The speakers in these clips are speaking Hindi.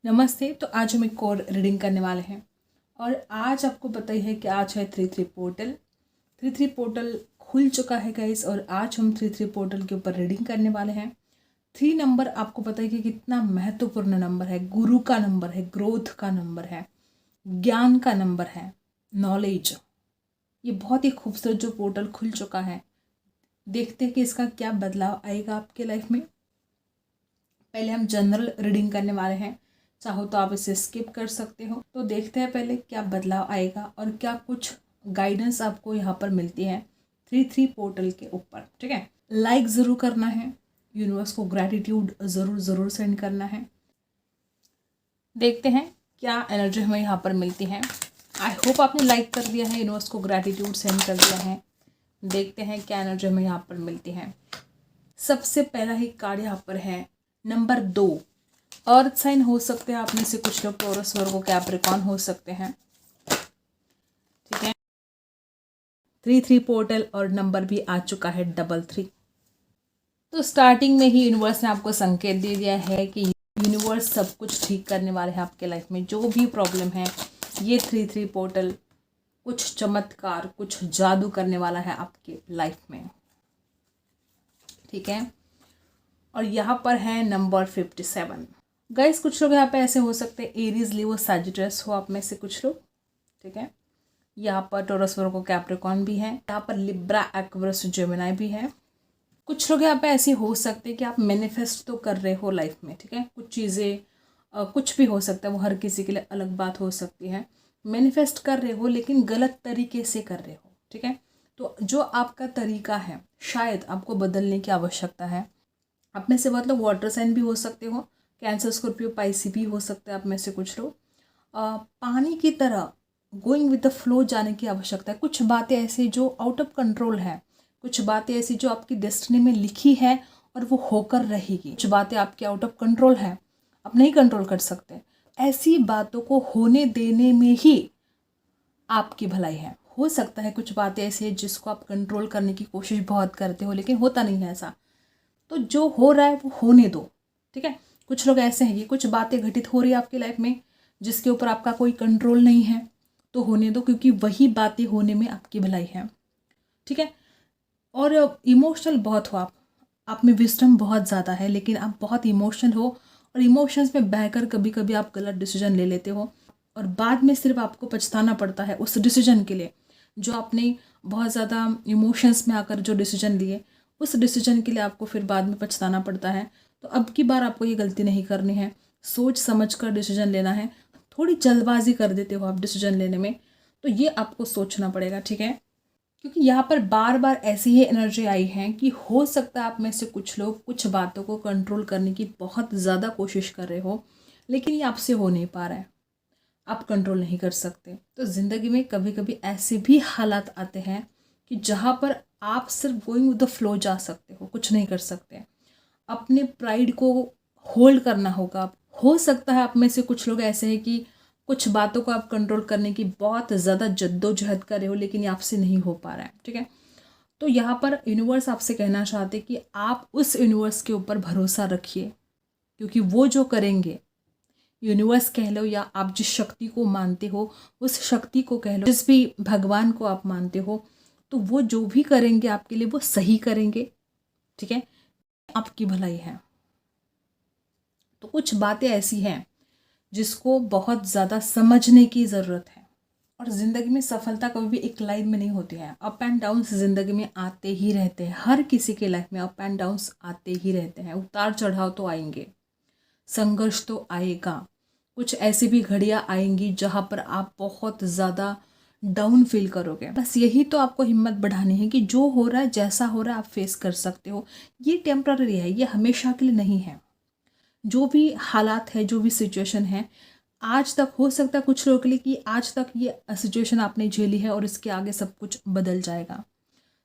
नमस्ते। तो आज हम एक और रीडिंग करने वाले हैं और आज आपको पता ही है कि आज है 33 पोर्टल। 33 पोर्टल खुल चुका है गाइस और आज हम 33 पोर्टल के ऊपर रीडिंग करने वाले हैं। 3 नंबर आपको पता है कि कितना महत्वपूर्ण नंबर है, गुरु का नंबर है, ग्रोथ का नंबर है, ज्ञान का नंबर है, नॉलेज। ये बहुत ही खूबसूरत जो पोर्टल खुल चुका है, देखते हैं कि इसका क्या बदलाव आएगा आपके लाइफ में। पहले हम जनरल रीडिंग करने वाले हैं, चाहो तो आप इसे स्किप कर सकते हो। तो देखते हैं पहले क्या बदलाव आएगा और क्या कुछ गाइडेंस आपको यहाँ पर मिलती है 33 पोर्टल के ऊपर। ठीक है, लाइक ज़रूर करना है, यूनिवर्स को ग्रैटिट्यूड ज़रूर सेंड करना है। देखते हैं क्या एनर्जी हमें यहाँ पर मिलती है। आई होप आपने लाइक कर दिया है, यूनिवर्स को ग्रैटिट्यूड सेंड कर दिया है। देखते हैं क्या एनर्जी हमें यहाँ पर मिलती है। सबसे पहला ही कार्ड यहाँ पर है नंबर 2। अर्थ साइन हो सकते हैं आप में से कुछ लोग, टॉरस, वर्गो, कैप्रिकॉर्न हो सकते हैं। ठीक है, 33 पोर्टल और नंबर भी आ चुका है 33। तो स्टार्टिंग में ही यूनिवर्स ने आपको संकेत दे दिया है कि यूनिवर्स सब कुछ ठीक करने वाले हैं आपके लाइफ में। जो भी प्रॉब्लम है, ये 33 पोर्टल कुछ चमत्कार, कुछ जादू करने वाला है आपके लाइफ में। ठीक है, और यहाँ पर है नंबर 57। गाइस, कुछ लोग यहाँ पे ऐसे हो सकते हैं, एरीज, लियो, सैजिटस हो आप में से कुछ लोग। ठीक है, यहाँ पर टॉरस, वर्गो, कैप्रिकॉर्न भी है, यहाँ पर लिब्रा, एक्वेरियस, जेमिनी भी है। कुछ लोग यहाँ पे ऐसे हो सकते हैं कि आप मैनिफेस्ट तो कर रहे हो लाइफ में। ठीक है, कुछ चीज़ें कुछ भी हो सकता है, वो हर किसी के लिए अलग बात हो सकती है। मैनिफेस्ट कर रहे हो लेकिन गलत तरीके से कर रहे हो। ठीक है, तो जो आपका तरीका है शायद आपको बदलने की आवश्यकता है। आप में से मतलब वाटर साइन भी हो सकते हो, कैंसर, स्कॉर्पियो, पाइसी भी हो सकते हैं आप में से कुछ लोग। पानी की तरह गोइंग विद द फ्लो जाने की आवश्यकता है। कुछ बातें ऐसी जो आउट ऑफ कंट्रोल है, कुछ बातें ऐसी जो आपकी डेस्टिनी में लिखी है और वो होकर रहेगी। कुछ बातें आपकी आउट ऑफ कंट्रोल है, आप नहीं कंट्रोल कर सकते। ऐसी बातों को होने देने में ही आपकी भलाई है। हो सकता है कुछ बातें ऐसी हैं जिसको आप कंट्रोल करने की कोशिश बहुत करते हो लेकिन होता नहीं है ऐसा। तो जो हो रहा है वो होने दो। ठीक है, कुछ लोग ऐसे हैं कि कुछ बातें घटित हो रही है आपकी लाइफ में जिसके ऊपर आपका कोई कंट्रोल नहीं है, तो होने दो, क्योंकि वही बातें होने में आपकी भलाई है। ठीक है, और इमोशनल बहुत हो आप में विजडम बहुत ज़्यादा है लेकिन आप बहुत इमोशनल हो और इमोशंस में बहकर कभी कभी आप गलत डिसीजन ले लेते हो और बाद में सिर्फ आपको पछताना पड़ता है उस डिसीजन के लिए जो आपने बहुत ज़्यादा इमोशंस में आकर जो डिसीजन लिए, उस डिसीजन के लिए आपको फिर बाद में पछताना पड़ता है। तो अब की बार आपको ये गलती नहीं करनी है, सोच समझ कर डिसीजन लेना है। थोड़ी जल्दबाजी कर देते हो आप डिसीजन लेने में, तो ये आपको सोचना पड़ेगा। ठीक है, क्योंकि यहाँ पर बार बार ऐसी ही एनर्जी आई है कि हो सकता है आप में से कुछ लोग कुछ बातों को कंट्रोल करने की बहुत ज़्यादा कोशिश कर रहे हो लेकिन ये आपसे हो नहीं पा रहा है, आप कंट्रोल नहीं कर सकते। तो ज़िंदगी में कभी कभी ऐसे भी हालात आते हैं कि जहाँ पर आप सिर्फ गोइंग विद द फ्लो जा सकते हो, कुछ नहीं कर सकते। अपने प्राइड को होल्ड करना होगा। हो सकता है आप में से कुछ लोग ऐसे हैं कि कुछ बातों को आप कंट्रोल करने की बहुत ज़्यादा जद्दोजहद कर रहे हो लेकिन ये आपसे नहीं हो पा रहा है। ठीक है, तो यहाँ पर यूनिवर्स आपसे कहना चाहते कि आप उस यूनिवर्स के ऊपर भरोसा रखिए, क्योंकि वो जो करेंगे, यूनिवर्स कह लो या आप जिस शक्ति को मानते हो उस शक्ति को कह लो, जिस भी भगवान को आप मानते हो, तो वो जो भी करेंगे आपके लिए वो सही करेंगे। ठीक है, आपकी भलाई है। तो कुछ बातें ऐसी हैं जिसको बहुत ज़्यादा समझने की ज़रूरत है। और ज़िंदगी में सफलता कभी भी एक लाइन में नहीं होती है, अप एंड डाउन्स ज़िंदगी में आते ही रहते हैं। हर किसी के लाइफ में अप एंड डाउन्स आते ही रहते हैं, उतार चढ़ाव तो आएंगे, संघर्ष तो आएगा। कुछ ऐसी भी घड़ियाँ आएंगी जहाँ पर आप बहुत ज़्यादा डाउन फील करोगे। बस यही तो आपको हिम्मत बढ़ानी है कि जो हो रहा है, जैसा हो रहा है, आप फेस कर सकते हो। ये टेम्पररी है, ये हमेशा के लिए नहीं है। जो भी हालात है, जो भी सिचुएशन है, आज तक हो सकता है कुछ लोगों के लिए कि आज तक ये सिचुएशन आपने झेली है और इसके आगे सब कुछ बदल जाएगा,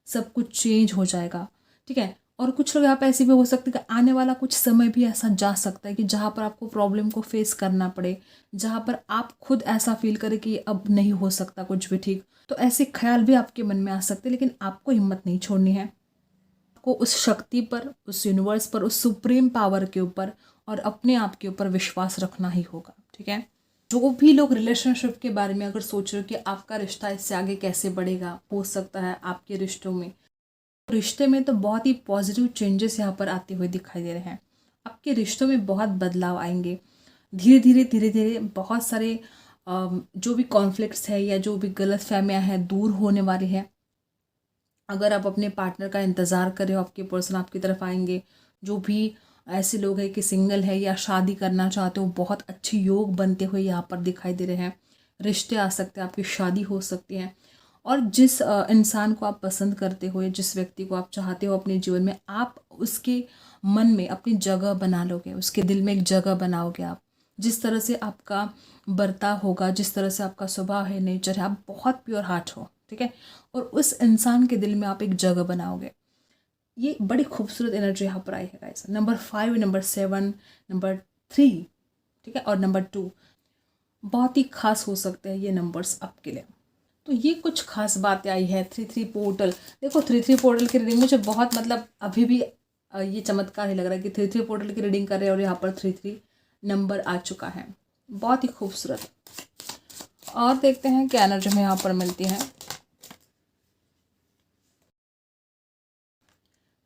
सब कुछ चेंज हो जाएगा। ठीक है, और कुछ लोग यहाँ पे ऐसे भी हो सकते हैं कि आने वाला कुछ समय भी ऐसा जा सकता है कि जहाँ पर आपको प्रॉब्लम को फेस करना पड़े, जहाँ पर आप खुद ऐसा फील करें कि अब नहीं हो सकता कुछ भी ठीक। तो ऐसे ख्याल भी आपके मन में आ सकते हैं, लेकिन आपको हिम्मत नहीं छोड़नी है। आपको उस शक्ति पर, उस यूनिवर्स पर, उस सुप्रीम पावर के ऊपर और अपने आप के ऊपर विश्वास रखना ही होगा। ठीक है, जो भी लोग रिलेशनशिप के बारे में अगर सोच रहे हो कि आपका रिश्ता इससे आगे कैसे बढ़ेगा, हो सकता है आपके रिश्ते में तो बहुत ही पॉजिटिव चेंजेस यहाँ पर आते हुए दिखाई दे रहे हैं। आपके रिश्तों में बहुत बदलाव आएंगे। धीरे धीरे बहुत सारे जो भी कॉन्फ्लिक्ट्स है या जो भी गलत फहमियाँ हैं दूर होने वाली है। अगर आप अपने पार्टनर का इंतज़ार कर रहे हो, आपके पर्सन आपकी तरफ आएंगे। जो भी ऐसे लोग हैं कि सिंगल है या शादी करना चाहते हो, बहुत अच्छे योग बनते हुए यहाँ पर दिखाई दे रहे हैं। रिश्ते आ सकते हैं, आपकी शादी हो सकती है। और जिस इंसान को आप पसंद करते हो या जिस व्यक्ति को आप चाहते हो अपने जीवन में, आप उसके मन में अपनी जगह बना लोगे, उसके दिल में एक जगह बनाओगे। आप जिस तरह से आपका बर्ताव होगा, जिस तरह से आपका स्वभाव है, नेचर है, आप बहुत प्योर हार्ट हो। ठीक है, और उस इंसान के दिल में आप एक जगह बनाओगे। ये बड़ी खूबसूरत एनर्जी यहाँ पर आई है गाइस। नंबर 5, नंबर 7, नंबर 3, ठीक है, और नंबर 2 बहुत ही खास हो सकते हैं ये नंबर्स आपके लिए। तो ये कुछ खास बातें आई है 3-3 पोर्टल। देखो 3-3 पोर्टल की रीडिंग मुझे बहुत अभी भी ये चमत्कार ही लग रहा है कि 3-3 पोर्टल की रीडिंग कर रहे हैं और यहाँ पर 3-3 नंबर आ चुका है। बहुत ही खूबसूरत। और देखते हैं क्या एनर्जी में यहाँ पर मिलती है।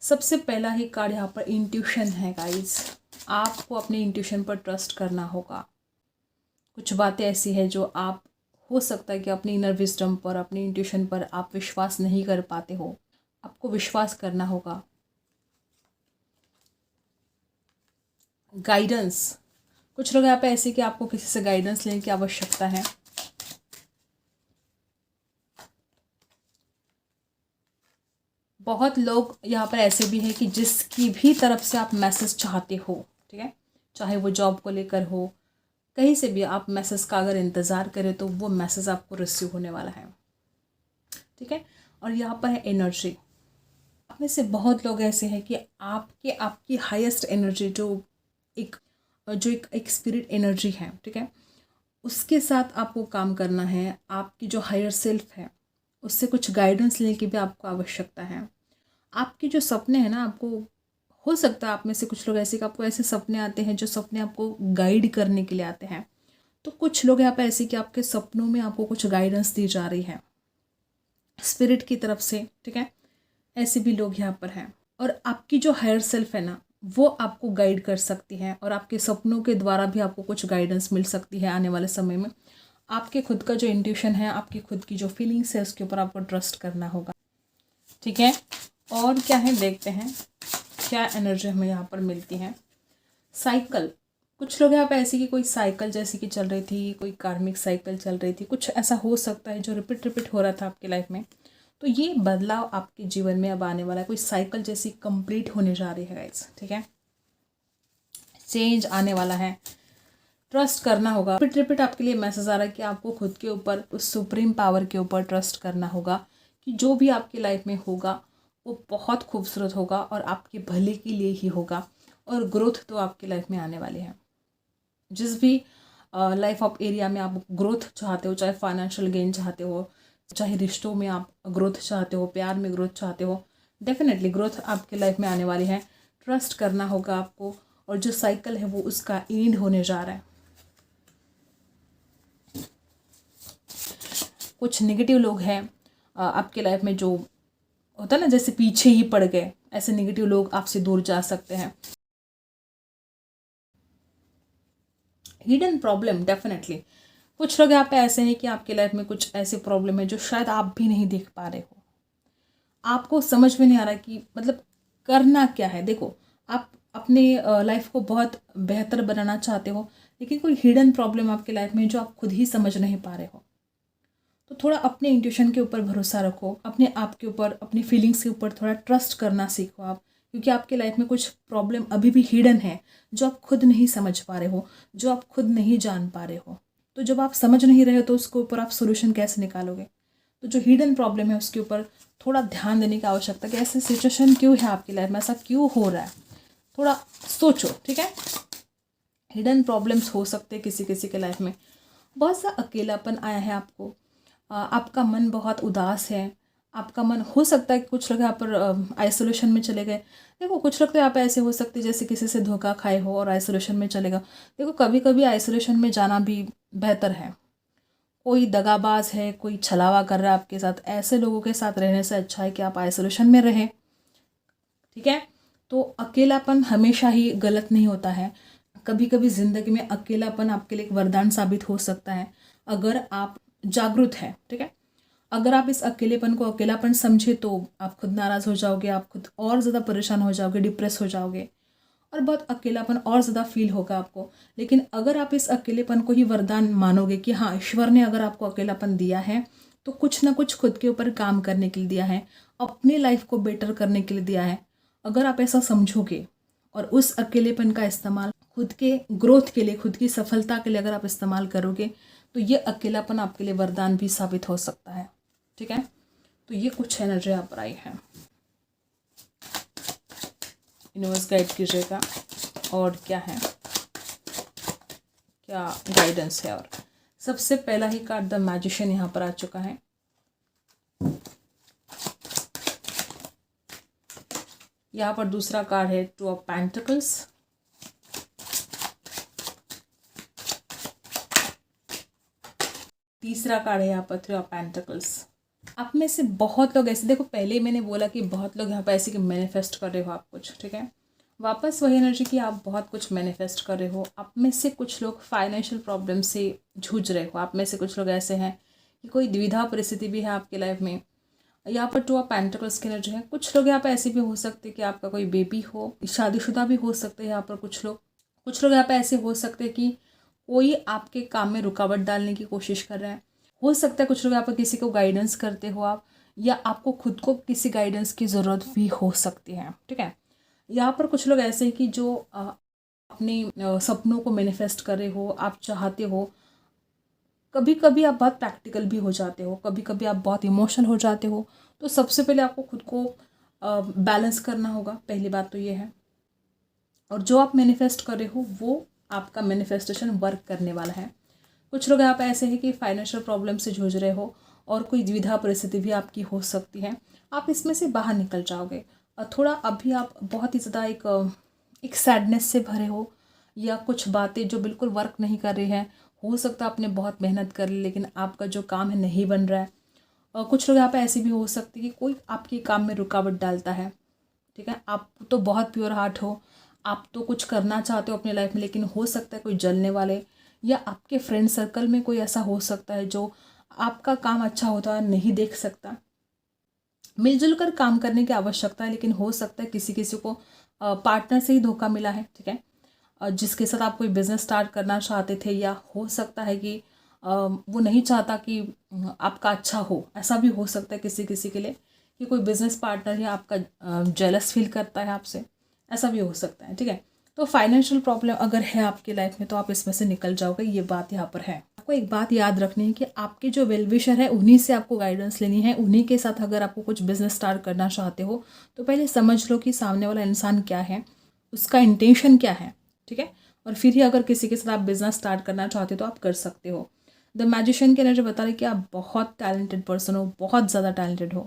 सबसे पहला ही कार्ड यहाँ पर इंट्यूशन है गाइस। आपको अपने इंट्यूशन पर ट्रस्ट करना होगा। कुछ बातें ऐसी है जो आप हो सकता है कि अपनी इनर विजडम पर, अपने इंट्यूशन पर आप विश्वास नहीं कर पाते हो। आपको विश्वास करना होगा। गाइडेंस, कुछ लोग यहाँ पे ऐसे कि आपको किसी से गाइडेंस लेने की आवश्यकता है। बहुत लोग यहाँ पर ऐसे भी हैं कि जिसकी भी तरफ से आप मैसेज चाहते हो, ठीक है, चाहे वो जॉब को लेकर हो, कहीं से भी आप मैसेज का अगर इंतज़ार करें तो वो मैसेज आपको रिसीव होने वाला है। ठीक है, और यहाँ पर है एनर्जी। आप में से बहुत लोग ऐसे हैं कि आपकी हाईएस्ट एनर्जी जो एक स्पिरिट एनर्जी है, ठीक है, उसके साथ आपको काम करना है। आपकी जो हायर सेल्फ है उससे कुछ गाइडेंस लेने की भी आपको आवश्यकता है। आपके जो सपने हैं ना, आपको हो सकता है आप में से कुछ लोग ऐसे कि आपको ऐसे सपने आते हैं जो सपने आपको गाइड करने के लिए आते हैं। तो कुछ लोग यहाँ पे ऐसे कि आपके सपनों में आपको कुछ गाइडेंस दी जा रही है स्पिरिट की तरफ से। ठीक है, ऐसे भी लोग यहाँ पर हैं। और आपकी जो हायर सेल्फ है ना, वो आपको गाइड कर सकती है और आपके सपनों के द्वारा भी आपको कुछ गाइडेंस मिल सकती है आने वाले समय में। आपके खुद का जो इंट्यूशन है, आपकी खुद की जो फीलिंग्स है, उसके ऊपर आपको ट्रस्ट करना होगा। ठीक है, और क्या है देखते हैं क्या एनर्जी हमें यहाँ पर मिलती है। साइकिल, कुछ लोग यहाँ पे ऐसी कि कोई साइकिल जैसी कि चल रही थी, कोई कार्मिक साइकिल चल रही थी, कुछ ऐसा हो सकता है जो रिपीट हो रहा था आपकी लाइफ में। तो ये बदलाव आपके जीवन में अब आने वाला है। कोई साइकिल जैसी कंप्लीट होने जा रही है गाइस। ठीक है, चेंज आने वाला है, ट्रस्ट करना होगा। रिपीट आपके लिए मैसेज आ रहा है कि आपको खुद के ऊपर, उस सुप्रीम पावर के ऊपर ट्रस्ट करना होगा कि जो भी आपकी लाइफ में होगा वो बहुत खूबसूरत होगा और आपके भले के लिए ही होगा। और ग्रोथ तो आपकी लाइफ में आने वाली है। जिस भी लाइफ ऑफ एरिया में आप ग्रोथ चाहते हो, चाहे फाइनेंशियल गेन चाहते हो, चाहे रिश्तों में आप ग्रोथ चाहते हो, प्यार में ग्रोथ चाहते हो, डेफिनेटली ग्रोथ आपकी लाइफ में आने वाली है। ट्रस्ट करना होगा आपको। और जो साइकिल है वो उसका एंड होने जा रहा है। कुछ नेगेटिव लोग हैं आपके लाइफ में, जो होता है ना जैसे पीछे ही पड़ गए, ऐसे नेगेटिव लोग आपसे दूर जा सकते हैं। हिडन प्रॉब्लम, डेफिनेटली कुछ लोग यहाँ पे ऐसे हैं कि आपकी लाइफ में कुछ ऐसे प्रॉब्लम है जो शायद आप भी नहीं देख पा रहे हो। आपको समझ में नहीं आ रहा कि करना क्या है। देखो, आप अपने लाइफ को बहुत बेहतर बनाना चाहते हो, लेकिन कोई हिडन प्रॉब्लम आपकी लाइफ में जो आप खुद ही समझ नहीं पा रहे हो। तो थोड़ा अपने इंट्यूशन के ऊपर भरोसा रखो, अपने आप के ऊपर, अपनी फीलिंग्स के ऊपर थोड़ा ट्रस्ट करना सीखो आप। क्योंकि आपके लाइफ में कुछ प्रॉब्लम अभी भी हिडन है जो आप खुद नहीं समझ पा रहे हो, जो आप खुद नहीं जान पा रहे हो। तो जब आप समझ नहीं रहे हो तो उसके ऊपर आप सोल्यूशन कैसे निकालोगे। तो जो हिडन प्रॉब्लम है उसके ऊपर थोड़ा ध्यान देने की आवश्यकता है कि ऐसे सिचुएशन क्यों है आपकी लाइफ में, ऐसा क्यों हो रहा है, थोड़ा सोचो। ठीक है, हिडन प्रॉब्लम्स हो सकते हैं किसी किसी के लाइफ में। बहुत सा अकेलापन आया है आपको, आपका मन बहुत उदास है, आपका मन हो सकता है कि कुछ लोग यहाँ पर आइसोलेशन में चले गए। देखो कुछ लोग तो यहाँ पे ऐसे हो सकते हैं जैसे किसी से धोखा खाए हो और आइसोलेशन में चले गए। देखो कभी कभी आइसोलेशन में जाना भी बेहतर है। कोई दगाबाज है, कोई छलावा कर रहा है आपके साथ, ऐसे लोगों के साथ रहने से अच्छा है कि आप आइसोलेशन में रहें। ठीक है, तो अकेलापन हमेशा ही गलत नहीं होता है। कभी कभी ज़िंदगी में अकेलापन आपके लिए एक वरदान साबित हो सकता है अगर आप जागरूक हैं। ठीक है, अगर आप इस अकेलेपन को अकेलापन समझे तो आप खुद नाराज़ हो जाओगे, आप खुद और ज़्यादा परेशान हो जाओगे, डिप्रेस हो जाओगे और बहुत अकेलापन और ज़्यादा फील होगा आपको। लेकिन अगर आप इस अकेलेपन को ही वरदान मानोगे कि हाँ, ईश्वर ने अगर आपको अकेलापन दिया है तो कुछ ना कुछ खुद के ऊपर काम करने के लिए दिया है, अपनी लाइफ को बेटर करने के लिए दिया है। अगर आप ऐसा समझोगे और उस अकेलेपन का इस्तेमाल खुद के ग्रोथ के लिए, खुद की सफलता के लिए अगर आप इस्तेमाल करोगे तो ये अकेलापन आपके लिए वरदान भी साबित हो सकता है। ठीक है, तो ये कुछ एनर्जी यहाँ पर आई है, यूनिवर्स गाइड कीजिएगा और क्या है, क्या गाइडेंस है। और सबसे पहला ही कार्ड द मैजिशियन यहाँ पर आ चुका है। यहाँ पर दूसरा कार्ड है टू ऑफ पेंटिकल्स। तीसरा कार्ड है यहाँ पर थ्री ऑफ पेंटिकल्स। आप में से बहुत लोग ऐसे, देखो पहले ही मैंने बोला कि बहुत लोग यहाँ पर ऐसे कि मैनिफेस्ट कर रहे हो आप कुछ। ठीक है, वापस वही एनर्जी कि आप बहुत कुछ मैनिफेस्ट कर रहे हो। आप में से कुछ लोग फाइनेंशियल प्रॉब्लम से जूझ रहे हो। आप में से कुछ लोग ऐसे हैं कि कोई द्विधा परिस्थिति भी है आपके लाइफ में। यहाँ पर टू ऑफ पेंटिकल्स की एनर्जी है। कुछ लोग यहाँ पर ऐसे भी हो सकते हैं कि आपका कोई बेबी हो, शादीशुदा भी हो सकते हैं यहाँ पर कुछ लोग यहाँ पर ऐसे हो सकते हैं कि कोई आपके काम में रुकावट डालने की कोशिश कर रहे हैं। हो सकता है कुछ लोग यहाँ पर किसी को गाइडेंस करते हो आप, या आपको खुद को किसी गाइडेंस की ज़रूरत भी हो सकती है। ठीक है, यहाँ पर कुछ लोग ऐसे हैं कि जो अपने सपनों को मैनिफेस्ट कर रहे हो, आप चाहते हो। कभी कभी आप बहुत प्रैक्टिकल भी हो जाते हो, कभी कभी आप बहुत इमोशनल हो जाते हो। तो सबसे पहले आपको खुद को बैलेंस करना होगा, पहली बात तो ये है। और जो आप मैनिफेस्ट कर रहे हो वो आपका मैनिफेस्टेशन वर्क करने वाला है। कुछ लोग यहाँ पे ऐसे हैं कि फाइनेंशियल प्रॉब्लम से जूझ रहे हो और कोई द्विधा परिस्थिति भी आपकी हो सकती है। आप इसमें से बाहर निकल जाओगे। और थोड़ा अभी आप बहुत ही ज़्यादा एक सैडनेस से भरे हो, या कुछ बातें जो बिल्कुल वर्क नहीं कर रही हैं। हो सकता है आपने बहुत मेहनत कर ली लेकिन आपका जो काम है नहीं बन रहा है। और कुछ लोग यहाँ पे ऐसे भी हो सकते हैं कि कोई आपके काम में रुकावट डालता है। ठीक है, आप तो बहुत प्योर हार्ट हो, आप तो कुछ करना चाहते हो अपने लाइफ में, लेकिन हो सकता है कोई जलने वाले या आपके फ्रेंड सर्कल में कोई ऐसा हो सकता है जो आपका काम अच्छा होता है नहीं देख सकता। मिलजुल कर काम करने की आवश्यकता है, लेकिन हो सकता है किसी किसी को पार्टनर से ही धोखा मिला है। ठीक है, जिसके साथ आप कोई बिजनेस स्टार्ट करना चाहते थे, या हो सकता है कि वो नहीं चाहता कि आपका अच्छा हो। ऐसा भी हो सकता है किसी किसी के लिए कि कोई बिजनेस पार्टनर ही आपका जेलस फील करता है आपसे, ऐसा भी हो सकता है। ठीक है, तो फाइनेंशियल प्रॉब्लम अगर है आपकी लाइफ में तो आप इसमें से निकल जाओगे, ये बात यहाँ पर है। आपको एक बात याद रखनी है कि आपके जो वेल विशर है उन्हीं से आपको गाइडेंस लेनी है। उन्हीं के साथ अगर आपको कुछ बिजनेस स्टार्ट करना चाहते हो तो पहले समझ लो कि सामने वाला इंसान क्या है, उसका इंटेंशन क्या है। ठीक है, और फिर ही अगर किसी के साथ आप बिजनेस स्टार्ट करना चाहते हो तो आप कर सकते हो। द मैजिशियन की एनर्जी बता रही कि आप बहुत टैलेंटेड पर्सन हो, बहुत ज़्यादा टैलेंटेड हो,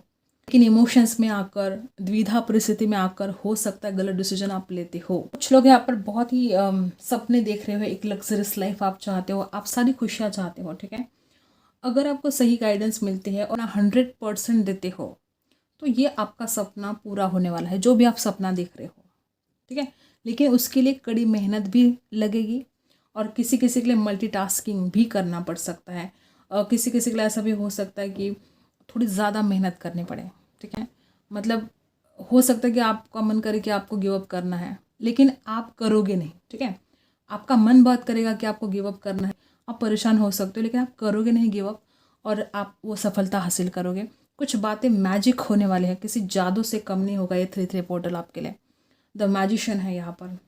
लेकिन इमोशंस में आकर, द्विधा परिस्थिति में आकर हो सकता है गलत डिसीजन आप लेते हो। कुछ लोग यहाँ पर बहुत ही सपने देख रहे हो, एक लग्जरियस लाइफ आप चाहते हो, आप सारी खुशियाँ चाहते हो। ठीक है, अगर आपको सही गाइडेंस मिलती है और 100% देते हो तो ये आपका सपना पूरा होने वाला है, जो भी आप सपना देख रहे हो। ठीक है, लेकिन उसके लिए कड़ी मेहनत भी लगेगी और किसी किसी के लिए मल्टीटास्किंग भी करना पड़ सकता है। और किसी किसी के लिए ऐसा भी हो सकता है कि थोड़ी ज़्यादा मेहनत करनी पड़े। ठीक है, मतलब हो सकता है कि आपका मन करे कि आपको गिव अप करना है, लेकिन आप करोगे नहीं। ठीक है, आपका मन बहुत करेगा कि आपको गिव अप करना है, आप परेशान हो सकते हो, लेकिन आप करोगे नहीं गिव अप और आप वो सफलता हासिल करोगे। कुछ बातें मैजिक होने वाले हैं, किसी जादू से कम नहीं होगा ये 3-3 पोर्टल आपके लिए। द मैजिशियन है यहाँ पर,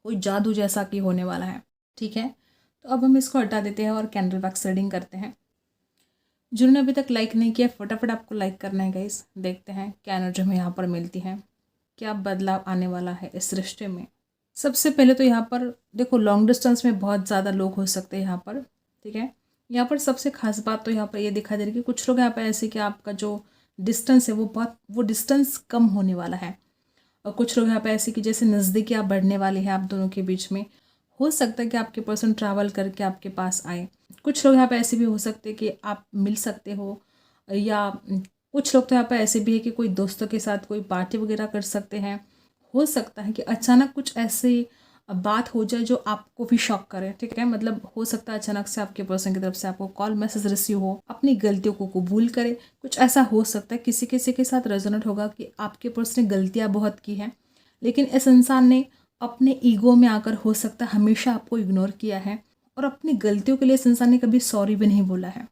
कोई जादू जैसा कि होने वाला है। ठीक है, तो अब हम इसको हटा देते हैं और कैंडल वैक्स रीडिंग करते हैं। जिन्होंने अभी तक लाइक नहीं किया फटाफट आपको लाइक करना है गाइस। देखते हैं क्या एनर्जी हमें यहाँ पर मिलती है, क्या बदलाव आने वाला है इस रिश्ते में। सबसे पहले तो यहाँ पर देखो, लॉन्ग डिस्टेंस में बहुत ज़्यादा लोग हो सकते हैं यहाँ पर। ठीक है, यहाँ पर सबसे खास बात तो यहाँ पर ये दिखाई दे रही है कि कुछ लोग यहाँ पर ऐसे कि आपका जो डिस्टेंस है वो डिस्टेंस कम होने वाला है। और कुछ लोग यहाँ पे ऐसे कि जैसे नज़दीकी आप बढ़ने वाले हैं आप दोनों के बीच में। हो सकता है कि आपके पर्सन ट्रैवल करके आपके पास आए। कुछ लोग यहाँ पे ऐसे भी हो सकते हैं कि आप मिल सकते हो, या कुछ लोग तो यहाँ पे ऐसे भी है कि कोई दोस्तों के साथ कोई पार्टी वगैरह कर सकते हैं। हो सकता है कि अचानक कुछ ऐसे बात हो जाए जो आपको भी शॉक करे, ठीक है। मतलब हो सकता है अचानक से आपके पर्सन की तरफ से आपको कॉल मैसेज रिसीव हो, अपनी गलतियों को कबूल करे। कुछ ऐसा हो सकता है किसी किसी के साथ रेजोनेट होगा कि आपके पर्सन ने गलतियाँ बहुत की हैं, लेकिन इस इंसान ने अपने ईगो में आकर हो सकता है हमेशा आपको इग्नोर किया है, और अपनी गलतियों के लिए इस इंसान ने कभी सॉरी भी नहीं बोला है।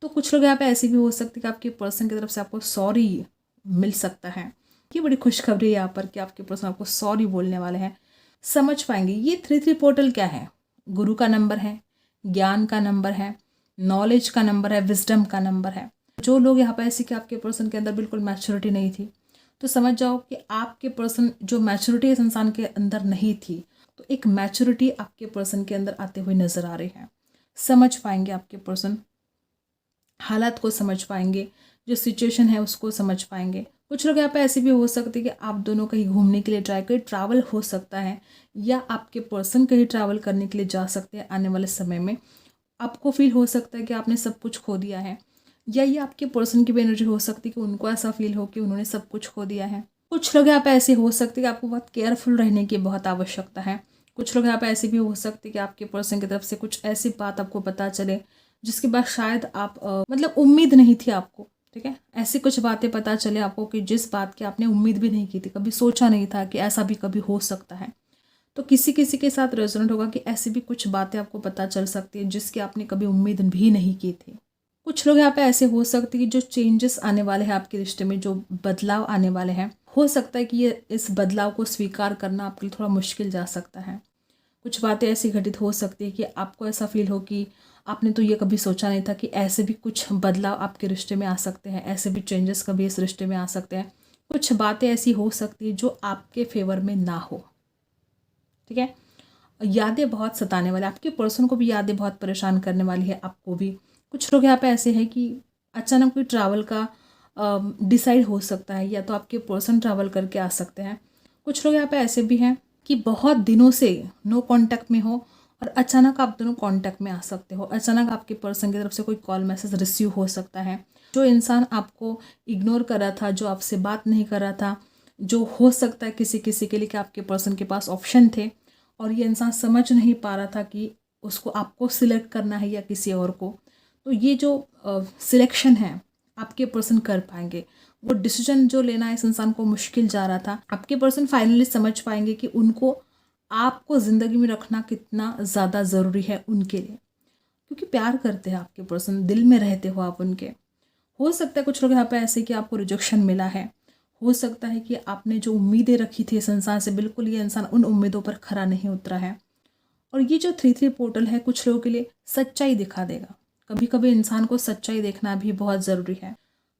तो कुछ लोग यहाँ पे ऐसे भी हो सकते हैं कि आपके पर्सन की तरफ से आपको सॉरी मिल सकता है। ये बड़ी खुशखबरी है यहाँ पर कि आपके पर्सन आपको सॉरी बोलने वाले हैं। समझ पाएंगे। ये 3-3 पोर्टल क्या है? गुरु का नंबर है, ज्ञान का नंबर है, नॉलेज का नंबर है, विजडम का नंबर है। जो लोग यहाँ पे ऐसे कि आपके पर्सन के अंदर बिल्कुल मैच्योरिटी नहीं थी, तो समझ जाओ कि आपके पर्सन जो मैच्योरिटी इस इंसान के अंदर नहीं थी, तो एक मैच्योरिटी आपके पर्सन के अंदर आते हुए नजर आ रही है। समझ पाएंगे आपके पर्सन, हालात को समझ पाएंगे, जो सिचुएशन है उसको समझ पाएंगे। कुछ लोग यहाँ पे ऐसे भी हो सकते हैं कि आप दोनों कहीं घूमने के लिए ट्राई करें, ट्रैवल हो सकता है, या आपके पर्सन कहीं ट्रैवल करने के लिए जा सकते हैं आने वाले समय में। आपको फील हो सकता है कि आपने सब कुछ खो दिया है, या ये आपके पर्सन की भी एनर्जी हो सकती है कि उनको ऐसा फील हो कि उन्होंने सब कुछ खो दिया है। कुछ लोग यहाँ पे ऐसे हो सकते हैं कि आपको बहुत केयरफुल रहने की बहुत आवश्यकता है। कुछ लोग यहाँ पे ऐसे भी हो सकते हैं कि आपके पर्सन की तरफ से कुछ ऐसी बात आपको पता चले जिसके बाद शायद आप मतलब उम्मीद नहीं थी आपको, ठीक है। ऐसी कुछ बातें पता चले आपको कि जिस बात की आपने उम्मीद भी नहीं की थी, कभी सोचा नहीं था कि ऐसा भी कभी हो सकता है। तो किसी किसी के साथ रेजोनेट होगा कि ऐसी भी कुछ बातें आपको पता चल सकती है जिसकी आपने कभी उम्मीद भी नहीं की थी। कुछ लोग यहाँ पे ऐसे हो सकते हैं कि जो चेंजेस आने वाले हैं आपके रिश्ते में, जो बदलाव आने वाले हैं, हो सकता है कि ये इस बदलाव को स्वीकार करना आपके लिए थोड़ा मुश्किल जा सकता है। कुछ बातें ऐसी घटित हो सकती है कि आपको ऐसा फील हो कि आपने तो ये कभी सोचा नहीं था कि ऐसे भी कुछ बदलाव आपके रिश्ते में आ सकते हैं, ऐसे भी चेंजेस कभी इस रिश्ते में आ सकते हैं। कुछ बातें ऐसी हो सकती है जो आपके फेवर में ना हो, ठीक है। यादें बहुत सताने वाली, आपके पर्सन को भी यादें बहुत परेशान करने वाली है, आपको भी। कुछ लोग यहाँ पे ऐसे हैं कि अचानक कोई ट्रैवल का डिसाइड हो सकता है, या तो आपके पर्सन ट्रैवल करके आ सकते हैं। कुछ लोग यहाँ पे ऐसे भी हैं कि बहुत दिनों से नो कांटेक्ट में हो और अचानक आप दोनों कांटेक्ट में आ सकते हो। अचानक आपके पर्सन की तरफ से कोई कॉल मैसेज रिसीव हो सकता है। जो इंसान आपको इग्नोर कर रहा था, जो आपसे बात नहीं कर रहा था, जो हो सकता है किसी किसी के लिए कि आपके पर्सन के पास ऑप्शन थे और ये इंसान समझ नहीं पा रहा था कि उसको आपको सिलेक्ट करना है या किसी और को, तो ये जो सिलेक्शन है आपके पर्सन कर पाएंगे। वो डिसीजन जो लेना इस इंसान को मुश्किल जा रहा था, आपके पर्सन फाइनली समझ पाएंगे कि उनको आपको ज़िंदगी में रखना कितना ज़्यादा ज़रूरी है उनके लिए, क्योंकि प्यार करते हैं आपके पर्सन, दिल में रहते हो आप उनके। हो सकता है कुछ लोग यहाँ पे ऐसे कि आपको रिजेक्शन मिला है, हो सकता है कि आपने जो उम्मीदें रखी थी इस इंसान से, बिल्कुल ये इंसान उन उम्मीदों पर खरा नहीं उतरा है। और ये जो 3-3 पोर्टल है कुछ लोगों के लिए सच्चाई दिखा देगा। कभी कभी इंसान को सच्चाई देखना भी बहुत ज़रूरी है,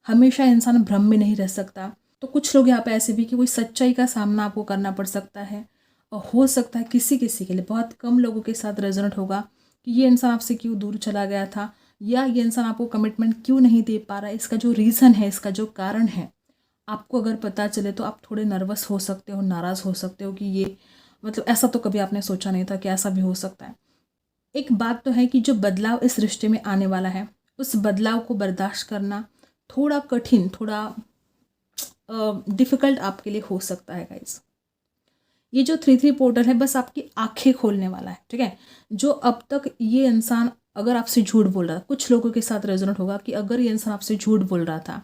हमेशा इंसान भ्रम में नहीं रह सकता। तो कुछ लोग यहाँ पे ऐसे भी कि कोई सच्चाई का सामना आपको करना पड़ सकता है, और हो सकता है किसी किसी के लिए, बहुत कम लोगों के साथ रेजोनेट होगा कि ये इंसान आपसे क्यों दूर चला गया था, या ये इंसान आपको कमिटमेंट क्यों नहीं दे पा रहा है। इसका जो रीज़न है, इसका जो कारण है, आपको अगर पता चले तो आप थोड़े नर्वस हो सकते हो, नाराज़ हो सकते हो कि ये मतलब ऐसा तो कभी आपने सोचा नहीं था कि ऐसा भी हो सकता है। एक बात तो है कि जो बदलाव इस रिश्ते में आने वाला है, उस बदलाव को बर्दाश्त करना थोड़ा कठिन, थोड़ा डिफ़िकल्ट आपके लिए हो सकता है गाइस। ये जो 3-3 पोर्टल है बस आपकी आंखें खोलने वाला है, ठीक है। जो अब तक ये इंसान अगर आपसे झूठ बोल रहा था, कुछ लोगों के साथ रेजोनेट होगा कि अगर ये इंसान आपसे झूठ बोल रहा था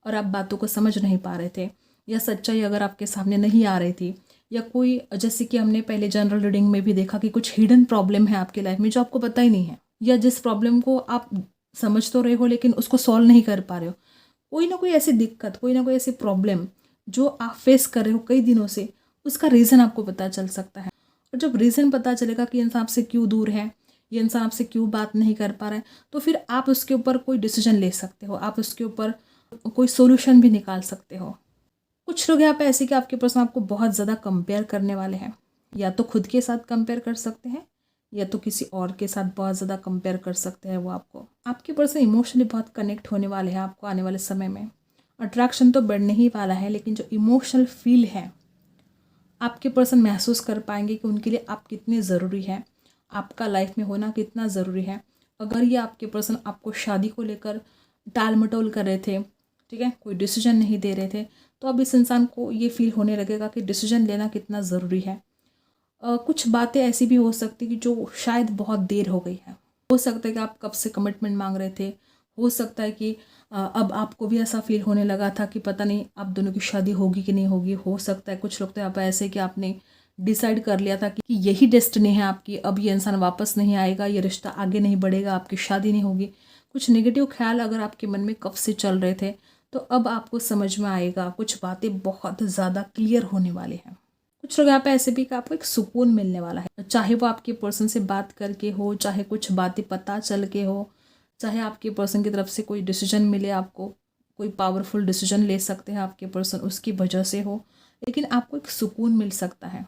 और आप बातों को समझ नहीं पा रहे थे, या सच्चाई अगर आपके सामने नहीं आ रही थी, या कोई, जैसे कि हमने पहले जनरल रीडिंग में भी देखा कि कुछ हिडन प्रॉब्लम है आपकी लाइफ में जो आपको पता ही नहीं है, या जिस प्रॉब्लम को आप समझ तो रहे हो लेकिन उसको सॉल्व नहीं कर पा रहे हो। कोई ना कोई ऐसी दिक्कत, कोई ना कोई ऐसी प्रॉब्लम जो आप फेस कर रहे हो कई दिनों से, उसका रीज़न आपको पता चल सकता है। और जब रीज़न पता चलेगा कि इंसान आपसे क्यों दूर है, ये इंसान आपसे क्यों बात नहीं कर पा रहा है, तो फिर आप उसके ऊपर कोई डिसीजन ले सकते हो, आप उसके ऊपर कोई सोल्यूशन भी निकाल सकते हो। कुछ लोग यहाँ पे ऐसे कि आपके पर्सन आपको बहुत ज़्यादा कंपेयर करने वाले हैं, या तो खुद के साथ कंपेयर कर सकते हैं, या तो किसी और के साथ बहुत ज़्यादा कंपेयर कर सकते हैं। वो आपको, आपके पर्सन इमोशनली बहुत कनेक्ट होने वाले हैं आपको आने वाले समय में। अट्रैक्शन तो बढ़ने ही वाला है, लेकिन जो इमोशनल फील है आपके पर्सन महसूस कर पाएंगे कि उनके लिए आप कितने ज़रूरी हैं, आपका लाइफ में होना कितना ज़रूरी है। अगर ये आपके पर्सन आपको शादी को लेकर टाल मटोल कर रहे थे, ठीक है, कोई डिसीजन नहीं दे रहे थे, तो अब इस इंसान को ये फील होने लगेगा कि डिसीजन लेना कितना ज़रूरी है। कुछ बातें ऐसी भी हो सकती कि जो शायद बहुत देर हो गई है। हो सकता है कि आप कब से कमिटमेंट मांग रहे थे, हो सकता है कि अब आपको भी ऐसा फील होने लगा था कि पता नहीं आप दोनों की शादी होगी कि नहीं होगी। हो सकता है कुछ लोग तो आप ऐसे कि आपने डिसाइड कर लिया था कि यही डेस्टिनी है आपकी, अब ये इंसान वापस नहीं आएगा, ये रिश्ता आगे नहीं बढ़ेगा, आपकी शादी नहीं होगी। कुछ नेगेटिव ख्याल अगर आपके मन में कब से चल रहे थे, तो अब आपको समझ में आएगा, कुछ बातें बहुत ज़्यादा क्लियर होने वाली हैं। कुछ लोग यहाँ पे ऐसे भी कि आपको एक सुकून मिलने वाला है, चाहे वो आपके पर्सन से बात करके हो, चाहे कुछ बातें पता चल के हो, चाहे आपके पर्सन की तरफ से कोई डिसीजन मिले, आपको कोई पावरफुल डिसीजन ले सकते हैं आपके पर्सन, उसकी वजह से हो, लेकिन आपको एक सुकून मिल सकता है।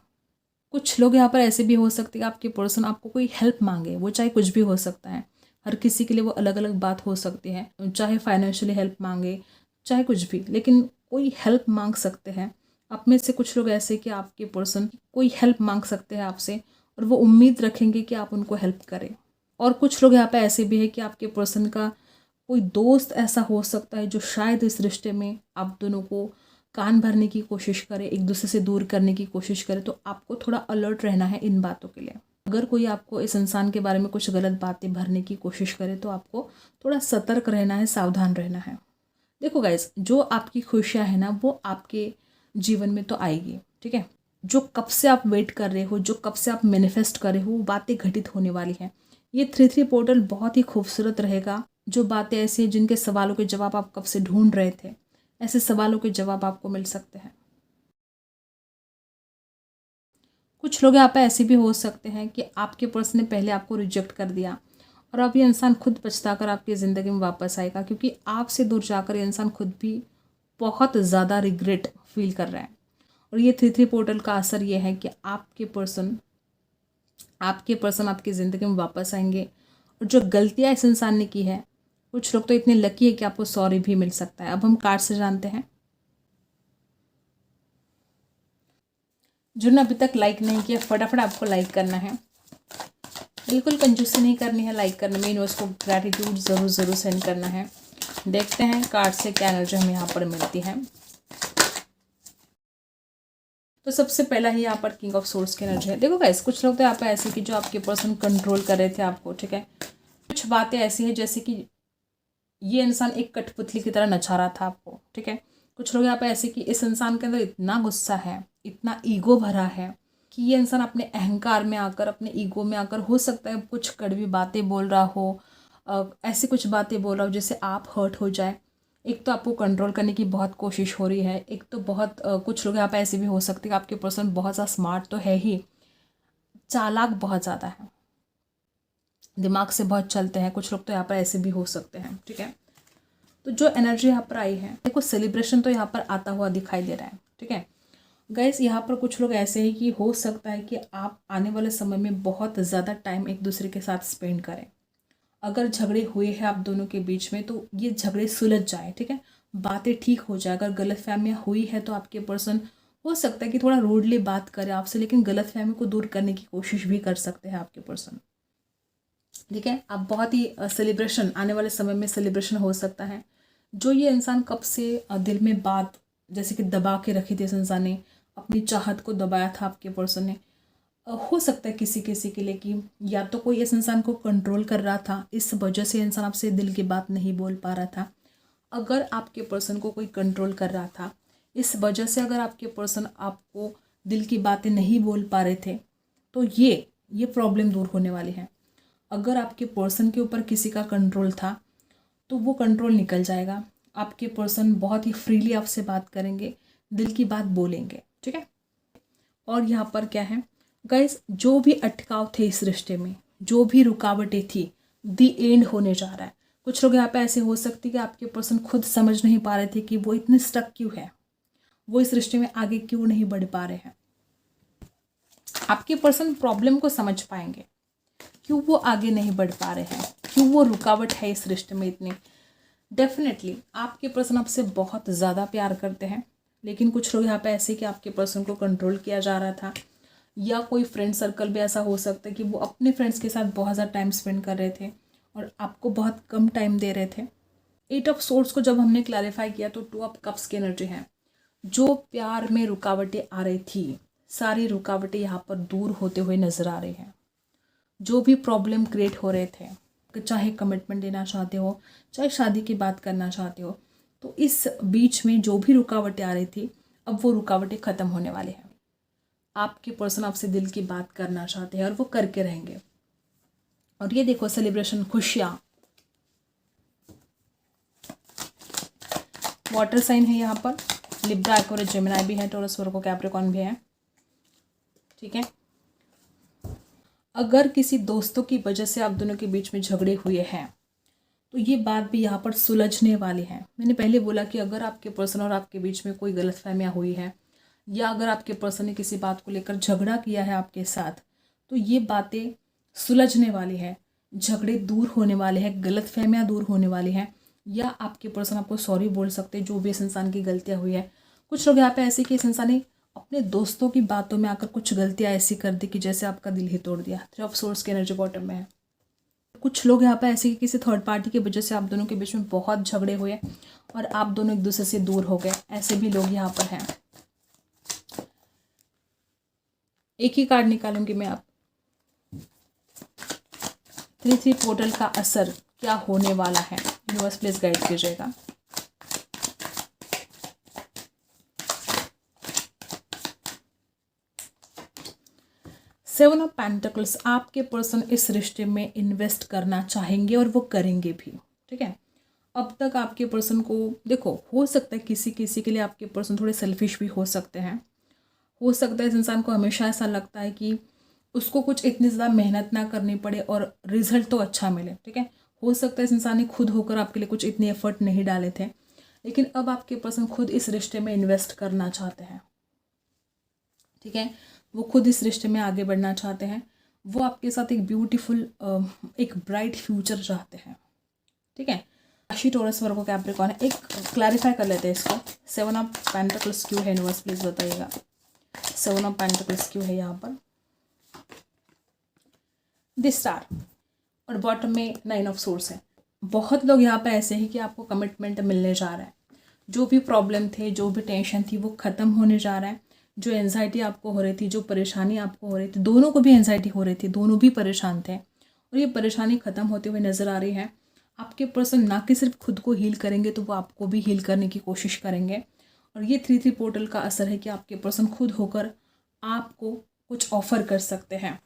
कुछ लोग यहाँ पर ऐसे भी हो सकते हैं कि आपके पर्सन आपको कोई हेल्प मांगे, वो चाहे कुछ भी हो सकता है, हर किसी के लिए वो अलग अलग बात हो सकती है, चाहे फाइनेंशियली हेल्प मांगे, चाहे कुछ भी, लेकिन कोई हेल्प मांग सकते हैं। आप में से कुछ लोग ऐसे कि आपके पर्सन कोई हेल्प मांग सकते हैं आपसे, और वो उम्मीद रखेंगे कि आप उनको हेल्प करें। और कुछ लोग यहाँ पे ऐसे भी है कि आपके पर्सन का कोई दोस्त ऐसा हो सकता है जो शायद इस रिश्ते में आप दोनों को कान भरने की कोशिश करे, एक दूसरे से दूर करने की कोशिश करे। तो आपको थोड़ा अलर्ट रहना है इन बातों के लिए। अगर कोई आपको इस इंसान के बारे में कुछ गलत बातें भरने की कोशिश करे तो आपको थोड़ा सतर्क रहना है, सावधान रहना है। देखो गाइस, जो आपकी खुशियाँ हैं ना, वो आपके जीवन में तो आएगी, ठीक है। जो कब से आप वेट कर रहे हो, जो कब से आप मैनिफेस्ट कर रहे हो, वो बातें घटित होने वाली हैं। ये 3-3 पोर्टल बहुत ही खूबसूरत रहेगा। जो बातें ऐसी हैं जिनके सवालों के जवाब आप कब से ढूंढ रहे थे, ऐसे सवालों के जवाब आपको मिल सकते हैं। कुछ लोग यहाँ पे ऐसे भी हो सकते हैं कि आपके पर्सन ने पहले आपको रिजेक्ट कर दिया और अब ये इंसान खुद पछताकर आपकी ज़िंदगी में वापस आएगा, क्योंकि आपसे दूर जाकर ये इंसान खुद भी बहुत ज़्यादा रिग्रेट फील कर रहा है। और ये 3-3 पोर्टल का असर ये है कि आपके पर्सन आपकी ज़िंदगी में वापस आएंगे। और जो गलतियाँ इस इंसान ने की है, कुछ लोग तो इतने लकी है कि आपको सॉरी भी मिल सकता है। अब हम कार्ड से जानते हैं। जिन्होंने अभी तक लाइक नहीं किया, फटाफट आपको लाइक करना है, बिल्कुल कंजूसी नहीं करनी है लाइक करने में। यूनिवर्स को ग्रैटिट्यूड ज़रूर सेंड करना है। देखते हैं कार्ड से क्या एनर्जी हमें यहाँ पर मिलती है। तो सबसे पहला ही यहाँ पर किंग ऑफ सोर्स की एनर्जी है। देखो गाइस, कुछ लोग तो यहाँ पे ऐसे कि जो आपके पर्सन कंट्रोल कर रहे थे आपको, ठीक है। कुछ बातें ऐसी हैं जैसे कि ये इंसान एक कठपुतली की तरह नचा रहा था आपको, ठीक है। कुछ लोग यहाँ पे ऐसे कि इस इंसान के अंदर इतना गुस्सा है, इतना ईगो भरा है कि ये इंसान अपने अहंकार में आकर, अपने ईगो में आकर, हो सकता है कुछ कड़वी बातें बोल रहा हो, ऐसी कुछ बातें बोल रहा हो जिससे आप हर्ट हो जाए। एक तो आपको कंट्रोल करने की बहुत कोशिश हो रही है, एक तो बहुत कुछ लोग यहाँ पे ऐसे भी हो सकते हैं कि आपके पर्सन बहुत ज़्यादा स्मार्ट तो है ही, चालाक बहुत ज़्यादा है, दिमाग से बहुत चलते हैं। कुछ लोग तो यहाँ पर ऐसे भी हो सकते हैं, ठीक है। तो जो एनर्जी यहाँ पर आई है, देखो सेलिब्रेशन तो यहाँ पर आता हुआ दिखाई दे रहा है, ठीक है। गाइस, यहाँ पर कुछ लोग ऐसे हैं कि हो सकता है कि आप आने वाले समय में बहुत ज़्यादा टाइम एक दूसरे के साथ स्पेंड करें। अगर झगड़े हुए हैं आप दोनों के बीच में तो ये झगड़े सुलझ जाए, ठीक है, बातें ठीक हो जाए। अगर गलतफहमियाँ हुई है तो आपके पर्सन हो सकता है कि थोड़ा रूडली बात करे आपसे, लेकिन गलतफहमी को दूर करने की कोशिश भी कर सकते हैं आपके पर्सन, ठीक है। आप बहुत ही सेलिब्रेशन, आने वाले समय में सेलिब्रेशन हो सकता है। जो ये इंसान कब से दिल में बात जैसे कि दबा के रखी थी, इस इंसान ने अपनी चाहत को दबाया था आपके पर्सन ने, हो सकता है किसी किसी के लिए कि या तो कोई इस इंसान को कंट्रोल कर रहा था, इस वजह से इंसान आपसे दिल की बात नहीं बोल पा रहा था। अगर आपके पर्सन को कोई कंट्रोल कर रहा था, इस वजह से अगर आपके पर्सन आपको दिल की बातें नहीं बोल पा रहे थे, तो ये प्रॉब्लम दूर होने वाली है। अगर आपके पर्सन के ऊपर किसी का कंट्रोल था तो वो कंट्रोल निकल जाएगा। आपके पर्सन बहुत ही फ्रीली आपसे बात करेंगे, दिल की बात बोलेंगे, ठीक है। और यहाँ पर क्या है गाइस, जो भी अटकाव थे इस रिश्ते में, जो भी रुकावटें थी, दी एंड होने जा रहा है। कुछ लोग यहाँ पे ऐसे हो सकते कि आपके पर्सन खुद समझ नहीं पा रहे थे कि वो इतने स्टक क्यों है, वो इस रिश्ते में आगे क्यों नहीं बढ़ पा रहे हैं। आपके पर्सन प्रॉब्लम को समझ पाएंगे, क्यों वो आगे नहीं बढ़ पा रहे हैं, क्यों वो रुकावट है इस रिश्ते में इतनी। डेफिनेटली आपके पर्सन आपसे बहुत ज़्यादा प्यार करते हैं, लेकिन कुछ लोग यहाँ पे ऐसे कि आपके पर्सन को कंट्रोल किया जा रहा था, या कोई फ्रेंड सर्कल भी ऐसा हो सकता है कि वो अपने फ्रेंड्स के साथ बहुत ज़्यादा टाइम स्पेंड कर रहे थे और आपको बहुत कम टाइम दे रहे थे। 8 ऑफ सोर्ड्स को जब हमने क्लैरिफाई किया तो 2 ऑफ कप्स की एनर्जी है। जो प्यार में रुकावटें आ रही थी, सारी रुकावटें यहाँ पर दूर होते हुए नजर आ रही हैं। जो भी प्रॉब्लम क्रिएट हो रहे थे, चाहे कमिटमेंट देना चाहते हो, चाहे शादी की बात करना चाहते हो, तो इस बीच में जो भी रुकावटें आ रही थी, अब वो रुकावटें ख़त्म होने वाले हैं। आपके पर्सन आपसे दिल की बात करना चाहते हैं और वो करके रहेंगे। और ये देखो सेलिब्रेशन, खुशियाँ। वाटर साइन है यहाँ पर, लिब्रा, एक्वेरियस, जेमिनी भी है, टॉरस, वर्गो, कैप्रिकॉर्न भी है। ठीक है, अगर किसी दोस्तों की वजह से आप दोनों के बीच में झगड़े हुए हैं तो ये बात भी यहाँ पर सुलझने वाली है। मैंने पहले बोला कि अगर आपके पर्सन और आपके बीच में कोई गलतफहमियाँ हुई है, या अगर आपके पर्सन ने किसी बात को लेकर झगड़ा किया है आपके साथ, तो ये बातें सुलझने वाली है, झगड़े दूर होने वाले हैं, गलतफहमियाँ दूर होने वाली हैं, या आपके पर्सन आपको सॉरी बोल सकते हैं जो भी इस इंसान की गलतियाँ हुई है। कुछ लोग यहाँ पे ऐसे कि इस इंसान ने अपने दोस्तों की बातों में आकर कुछ गलतियाँ ऐसी कर दी कि जैसे आपका दिल ही तोड़ दिया। 3 ऑफ सोर्ड्स की एनर्जी बॉटम में है। कुछ लोग यहाँ पे ऐसे कि किसी थर्ड पार्टी की वजह से आप दोनों के बीच में बहुत झगड़े हुए और आप दोनों एक दूसरे से दूर हो गए, ऐसे भी लोग यहाँ पर हैं। एक ही कार्ड निकालूंगी मैं आप। 3-3 पोर्टल का असर क्या होने वाला है, यूनिवर्स प्लीज गाइड कीजिएगा। सेवन ऑफ पेंटिकल्स, आपके पर्सन इस रिश्ते में इन्वेस्ट करना चाहेंगे और वो करेंगे भी। ठीक है, अब तक आपके पर्सन को देखो, हो सकता है किसी किसी के लिए आपके पर्सन थोड़े सेल्फिश भी हो सकते हैं। हो सकता है इस इंसान को हमेशा ऐसा लगता है कि उसको कुछ इतनी ज़्यादा मेहनत ना करनी पड़े और रिजल्ट तो अच्छा मिले। ठीक है, हो सकता है इस इंसान ने खुद होकर आपके लिए कुछ इतने एफर्ट नहीं डाले थे, लेकिन अब आपके पर्सन खुद इस रिश्ते में इन्वेस्ट करना चाहते हैं। ठीक है, वो खुद इस रिश्ते में आगे बढ़ना चाहते हैं। वो आपके साथ एक ब्यूटीफुल, एक ब्राइट फ्यूचर चाहते हैं। ठीक है, राशि टॉरस, वर्गो, कैप्रिकॉर्न है। एक क्लैरिफाई कर लेते हैं इसको। 7 ऑफ पेंटिकल्स क्यों है, यूनिवर्स प्लीज बताइएगा। 7 ऑफ पेंटिकल्स क्यों है यहाँ पर। दिस स्टार और बॉटम में 9 ऑफ सोर्स है। बहुत लोग यहाँ पे ऐसे हैं कि आपको कमिटमेंट मिलने जा रहा है। जो भी प्रॉब्लम थे, जो भी टेंशन थी, वो ख़त्म होने जा रहा है। जो एंजाइटी आपको हो रही थी, जो परेशानी आपको हो रही थी, दोनों को भी एंजाइटी हो रही थी, दोनों भी परेशान थे, और ये परेशानी ख़त्म होते हुए नज़र आ रही है। आपके पर्सन ना कि सिर्फ खुद को हील करेंगे, तो वो आपको भी हील करने की कोशिश करेंगे। और ये 3-3 पोर्टल का असर है कि आपके पर्सन खुद होकर आपको कुछ ऑफर कर सकते हैं।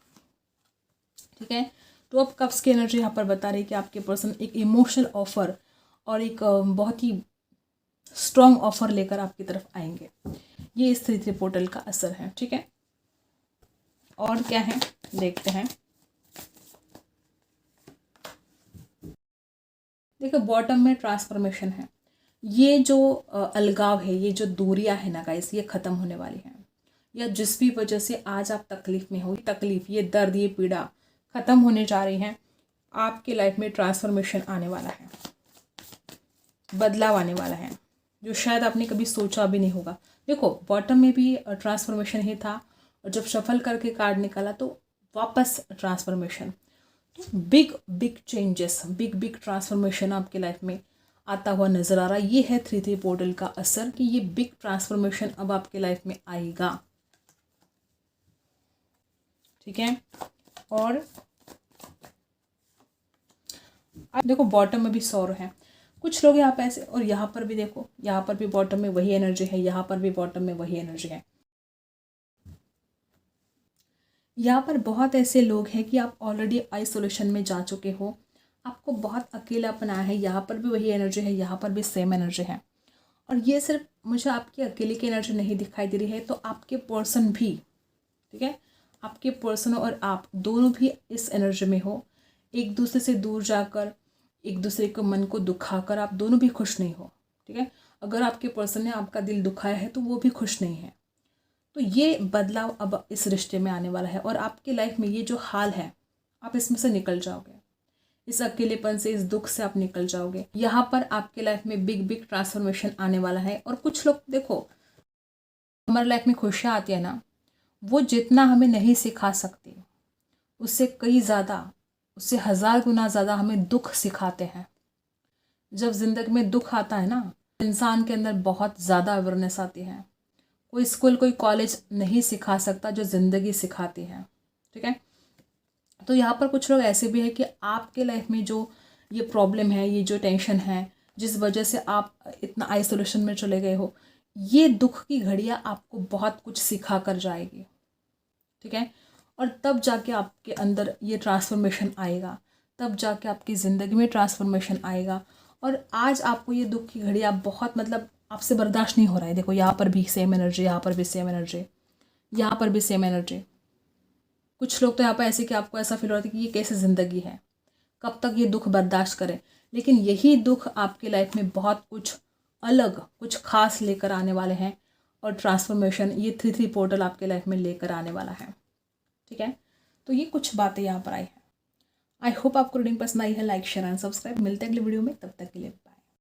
ठीक है, तो अब कप्स की एनर्जी यहाँ पर बता रही है कि आपके पर्सन एक इमोशनल ऑफर और एक बहुत ही स्ट्रॉन्ग ऑफर लेकर आपकी तरफ आएंगे। ये इस 3-3 पोर्टल का असर है। ठीक है, और क्या है देखते हैं। देखो, बॉटम में ट्रांसफॉर्मेशन है। ये जो अलगाव है, ये जो दूरियां है ना गाइस, ये ख़त्म होने वाली हैं। या जिस भी वजह से आज आप तकलीफ में हो, तकलीफ, ये दर्द, ये पीड़ा ख़त्म होने जा रही हैं। आपके लाइफ में ट्रांसफॉर्मेशन आने वाला है, बदलाव आने वाला है, जो शायद आपने कभी सोचा भी नहीं होगा। देखो, बॉटम में भी ट्रांसफॉर्मेशन ही था, और जब शफल करके कार्ड निकाला तो वापस ट्रांसफॉर्मेशन। तो big big changes, big big transformation आपके लाइफ में आता हुआ नज़र आ रहा है। ये है 3-3 पोर्टल का असर कि ये बिग ट्रांसफॉर्मेशन अब आपके लाइफ में आएगा। ठीक है, और देखो बॉटम में भी सौर है। कुछ लोग यहाँ पे ऐसे, और यहाँ पर भी देखो, यहाँ पर भी बॉटम में वही एनर्जी है, यहाँ पर भी बॉटम में वही एनर्जी है। यहाँ पर बहुत ऐसे लोग हैं कि आप ऑलरेडी आइसोलेशन में जा चुके हो, आपको बहुत अकेलापन आया है। यहाँ पर भी वही एनर्जी है, यहाँ पर भी सेम एनर्जी है। और ये सिर्फ मुझे आपकी अकेले की एनर्जी नहीं दिखाई दे रही है, तो आपके पर्सन भी, ठीक है, आपके पर्सन और आप दोनों भी इस एनर्जी में हो। एक दूसरे से दूर जाकर, एक दूसरे को मन को दुखाकर आप दोनों भी खुश नहीं हो। ठीक है, अगर आपके पर्सन ने आपका दिल दुखाया है तो वो भी खुश नहीं है। तो ये बदलाव अब इस रिश्ते में आने वाला है, और आपकी लाइफ में ये जो हाल है, आप इसमें से निकल जाओगे। इस अकेलेपन से, इस दुख से आप निकल जाओगे। यहाँ पर आपके लाइफ में बिग बिग ट्रांसफॉर्मेशन आने वाला है। और कुछ लोग देखो, हमारे लाइफ में खुशियाँ आती है ना, वो जितना हमें नहीं सिखा सकती उससे कई ज़्यादा, उससे 1000 गुना ज़्यादा हमें दुख सिखाते हैं। जब ज़िंदगी में दुख आता है ना, इंसान के अंदर बहुत ज़्यादा अवेयरनेस आती है। कोई स्कूल, कोई कॉलेज नहीं सिखा सकता जो ज़िंदगी सिखाती है। ठीक है, तो यहाँ पर कुछ लोग ऐसे भी हैं कि आपके लाइफ में जो ये प्रॉब्लम है, ये जो टेंशन है, जिस वजह से आप इतना आइसोलेशन में चले गए हो, ये दुख की घड़ियाँ आपको बहुत कुछ सिखा कर जाएगी। ठीक है, और तब जाके आपके अंदर ये ट्रांसफॉर्मेशन आएगा, तब जाके आपकी ज़िंदगी में ट्रांसफॉर्मेशन आएगा। और आज आपको ये दुख की घड़ी आप बहुत, मतलब आपसे बर्दाश्त नहीं हो रहा है। देखो, यहाँ पर भी सेम एनर्जी, यहाँ पर भी सेम एनर्जी, यहाँ पर भी सेम एनर्जी। कुछ लोग तो यहाँ पर ऐसे कि आपको ऐसा फील हो रहा है कि ये कैसे ज़िंदगी है, कब तक ये दुख बर्दाश्त करें। लेकिन यही दुख आपके लाइफ में बहुत कुछ अलग, कुछ खास लेकर आने वाले हैं। और ट्रांसफॉर्मेशन ये 3-3 पोर्टल आपके लाइफ में लेकर आने वाला है। ठीक है, तो ये कुछ बातें यहाँ पर आई हैं। आई होप आपको रीडिंग पसंद आई है। Like, share and subscribe. मिलते हैं अगले वीडियो में, तब तक के लिए